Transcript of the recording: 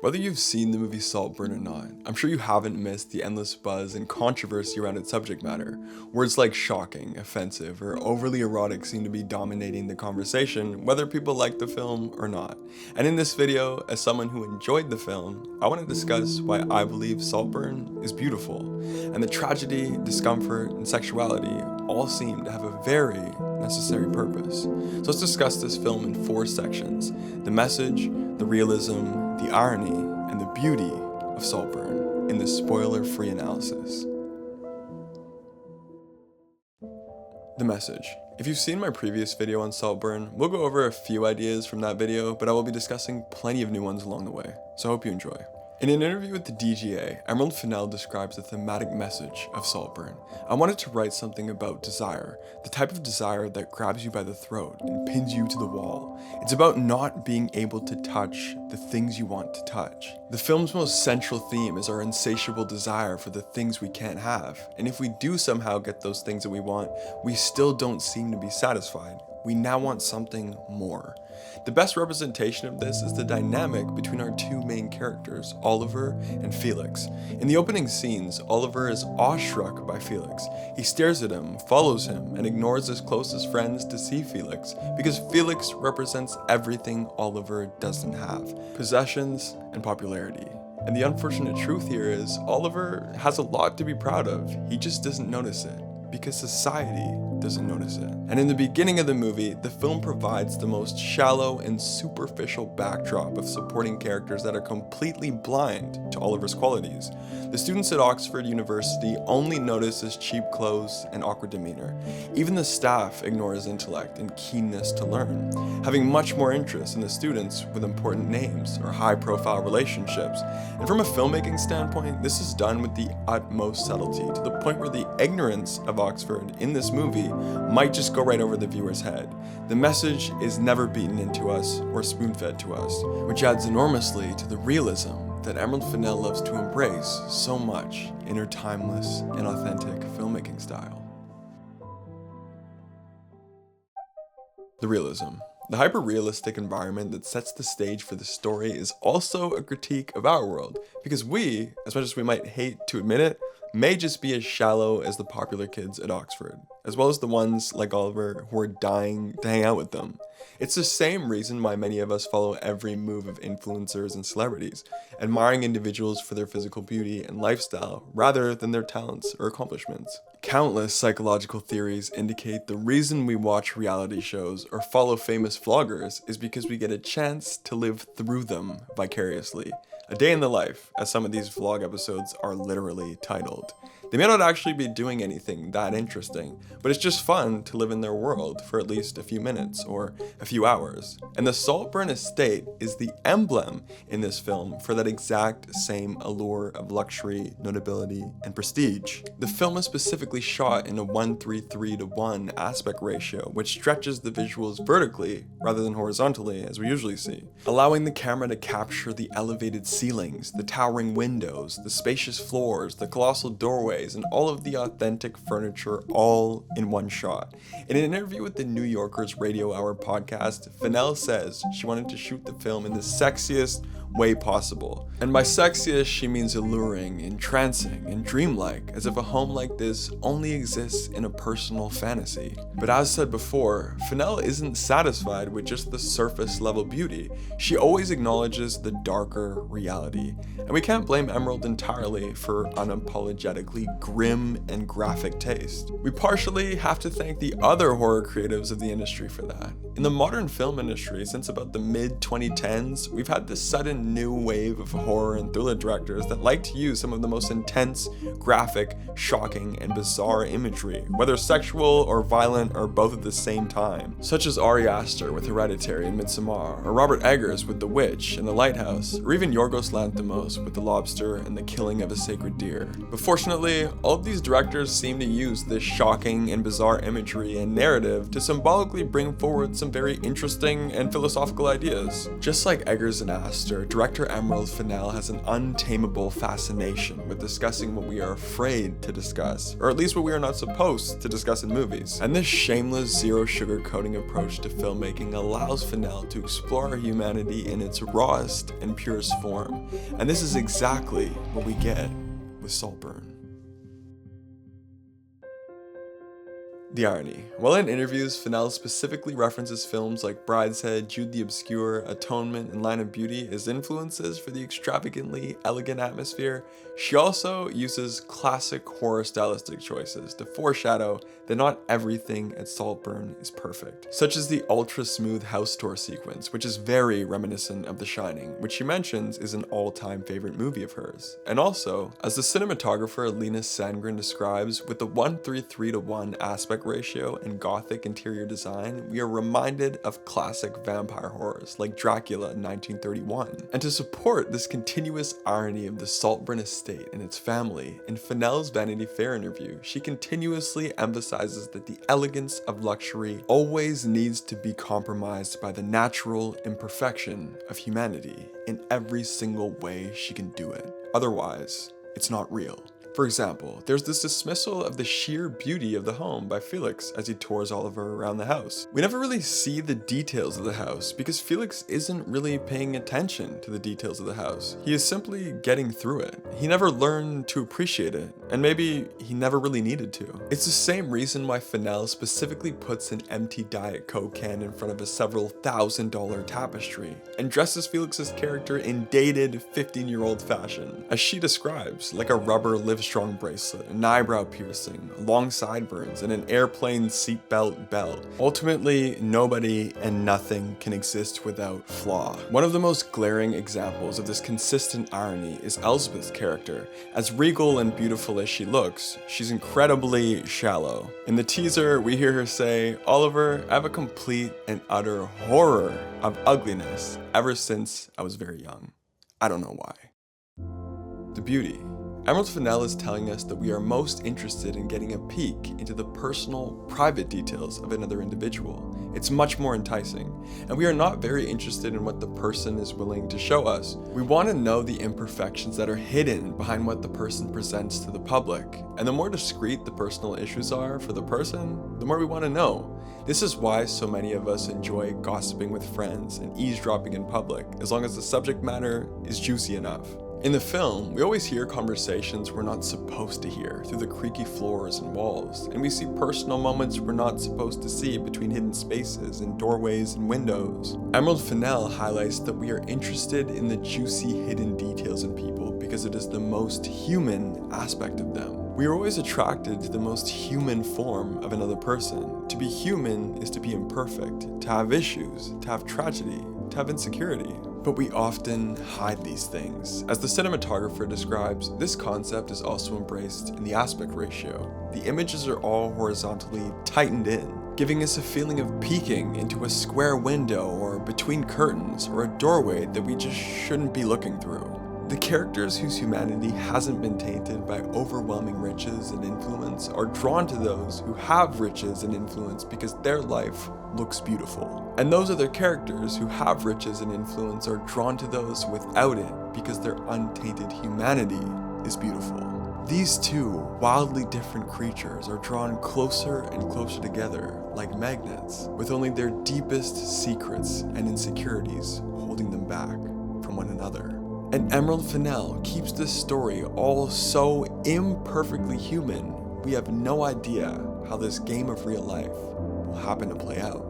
Whether you've seen the movie Saltburn or not, I'm sure you haven't missed the endless buzz and controversy around its subject matter. Words like shocking, offensive, or overly erotic seem to be dominating the conversation, whether people like the film or not. And in this video, as someone who enjoyed the film, I want to discuss why I believe Saltburn is beautiful, and the tragedy, discomfort, and sexuality all seem to have a very necessary purpose. So let's discuss this film in 4 sections: the message, the realism, the irony, and the beauty of Saltburn in this spoiler-free analysis. The message. If you've seen my previous video on Saltburn, we'll go over a few ideas from that video, but I will be discussing plenty of new ones along the way, so I hope you enjoy. In an interview with the DGA, Emerald Fennell describes the thematic message of Saltburn. I wanted to write something about desire, the type of desire that grabs you by the throat and pins you to the wall. It's about not being able to touch the things you want to touch. The film's most central theme is our insatiable desire for the things we can't have, and if we do somehow get those things that we want, we still don't seem to be satisfied. We now want something more. The best representation of this is the dynamic between our 2 main characters, Oliver and Felix. In the opening scenes, Oliver is awestruck by Felix. He stares at him, follows him, and ignores his closest friends to see Felix, because Felix represents everything Oliver doesn't have: possessions and popularity. And the unfortunate truth here is, Oliver has a lot to be proud of. He just doesn't notice it, because society doesn't notice it. And in the beginning of the movie, the film provides the most shallow and superficial backdrop of supporting characters that are completely blind to Oliver's qualities. The students at Oxford University only notice his cheap clothes and awkward demeanor. Even the staff ignore his intellect and keenness to learn, having much more interest in the students with important names or high-profile relationships. And from a filmmaking standpoint, this is done with the utmost subtlety, to the point where the ignorance of Oxford in this movie might just go right over the viewer's head. The message is never beaten into us or spoon-fed to us, which adds enormously to the realism that Emerald Fennell loves to embrace so much in her timeless and authentic filmmaking style. The realism. The hyper-realistic environment that sets the stage for the story is also a critique of our world, because we, as much as we might hate to admit it, may just be as shallow as the popular kids at Oxford, as well as the ones like Oliver who are dying to hang out with them. It's the same reason why many of us follow every move of influencers and celebrities, admiring individuals for their physical beauty and lifestyle rather than their talents or accomplishments. Countless psychological theories indicate the reason we watch reality shows or follow famous vloggers is because we get a chance to live through them vicariously. A day in the life, as some of these vlog episodes are literally titled. They may not actually be doing anything that interesting, but it's just fun to live in their world for at least a few minutes or a few hours. And the Saltburn estate is the emblem in this film for that exact same allure of luxury, notability, and prestige. The film is specifically shot in a 1:3:3:1 aspect ratio, which stretches the visuals vertically rather than horizontally as we usually see, allowing the camera to capture the elevated ceilings, the towering windows, the spacious floors, the colossal doorways, and all of the authentic furniture all in one shot. In an interview with the New Yorker's Radio Hour podcast, Fennell says she wanted to shoot the film in the sexiest way possible. And by sexiest, she means alluring, entrancing, and dreamlike, as if a home like this only exists in a personal fantasy. But as said before, Fennell isn't satisfied with just the surface level beauty. She always acknowledges the darker reality. And we can't blame Emerald entirely for unapologetically grim and graphic taste. We partially have to thank the other horror creatives of the industry for that. In the modern film industry, since about the mid-2010s, we've had this sudden new wave of horror and thriller directors that like to use some of the most intense, graphic, shocking, and bizarre imagery, whether sexual or violent or both at the same time, such as Ari Aster with Hereditary and Midsommar, or Robert Eggers with The Witch and The Lighthouse, or even Yorgos Lanthimos with The Lobster and The Killing of a Sacred Deer. But fortunately, all of these directors seem to use this shocking and bizarre imagery and narrative to symbolically bring forward some very interesting and philosophical ideas. Just like Eggers and Aster director Emerald Fennell has an untamable fascination with discussing what we are afraid to discuss, or at least what we are not supposed to discuss in movies. And this shameless, zero sugarcoating approach to filmmaking allows Fennell to explore our humanity in its rawest and purest form. And this is exactly what we get with Saltburn. The irony. While in interviews, Fennell specifically references films like Brideshead, Jude the Obscure, Atonement, and Line of Beauty as influences for the extravagantly elegant atmosphere, she also uses classic horror stylistic choices to foreshadow that not everything at Saltburn is perfect, such as the ultra-smooth house tour sequence, which is very reminiscent of The Shining, which she mentions is an all-time favorite movie of hers. And also, as the cinematographer Lena Sandgren describes, with the 1:3:1 aspect ratio and gothic interior design, we are reminded of classic vampire horrors like Dracula in 1931. And to support this continuous irony of the Saltburn estate and its family, in Fennell's Vanity Fair interview, she continuously emphasizes that the elegance of luxury always needs to be compromised by the natural imperfection of humanity in every single way she can do it. Otherwise, it's not real. For example, there's this dismissal of the sheer beauty of the home by Felix as he tours Oliver around the house. We never really see the details of the house because Felix isn't really paying attention to the details of the house. He is simply getting through it. He never learned to appreciate it, and maybe he never really needed to. It's the same reason why Fennell specifically puts an empty Diet Coke can in front of a several $1,000 tapestry and dresses Felix's character in dated 15-year-old fashion, as she describes, like a rubber Livestrong bracelet, an eyebrow piercing, long sideburns, and an airplane seatbelt belt. Ultimately, nobody and nothing can exist without flaw. One of the most glaring examples of this consistent irony is Elspeth's character. As regal and beautiful as she looks, she's incredibly shallow. In the teaser, we hear her say, "Oliver, I have a complete and utter horror of ugliness ever since I was very young. I don't know why." The beauty. Emerald Fennell is telling us that we are most interested in getting a peek into the personal, private details of another individual. It's much more enticing, and we are not very interested in what the person is willing to show us. We want to know the imperfections that are hidden behind what the person presents to the public, and the more discreet the personal issues are for the person, the more we want to know. This is why so many of us enjoy gossiping with friends and eavesdropping in public, as long as the subject matter is juicy enough. In the film, we always hear conversations we're not supposed to hear through the creaky floors and walls, and we see personal moments we're not supposed to see between hidden spaces and doorways and windows. Emerald Fennell highlights that we are interested in the juicy hidden details in people because it is the most human aspect of them. We are always attracted to the most human form of another person. To be human is to be imperfect, to have issues, to have tragedy, to have insecurity. But we often hide these things. As the cinematographer describes, this concept is also embraced in the aspect ratio. The images are all horizontally tightened in, giving us a feeling of peeking into a square window or between curtains or a doorway that we just shouldn't be looking through. The characters whose humanity hasn't been tainted by overwhelming riches and influence are drawn to those who have riches and influence because their life looks beautiful. And those other characters who have riches and influence are drawn to those without it because their untainted humanity is beautiful. These two wildly different creatures are drawn closer and closer together like magnets, with only their deepest secrets and insecurities holding them back from one another. And Emerald Fennell keeps this story all so imperfectly human, we have no idea how this game of real life will happen to play out.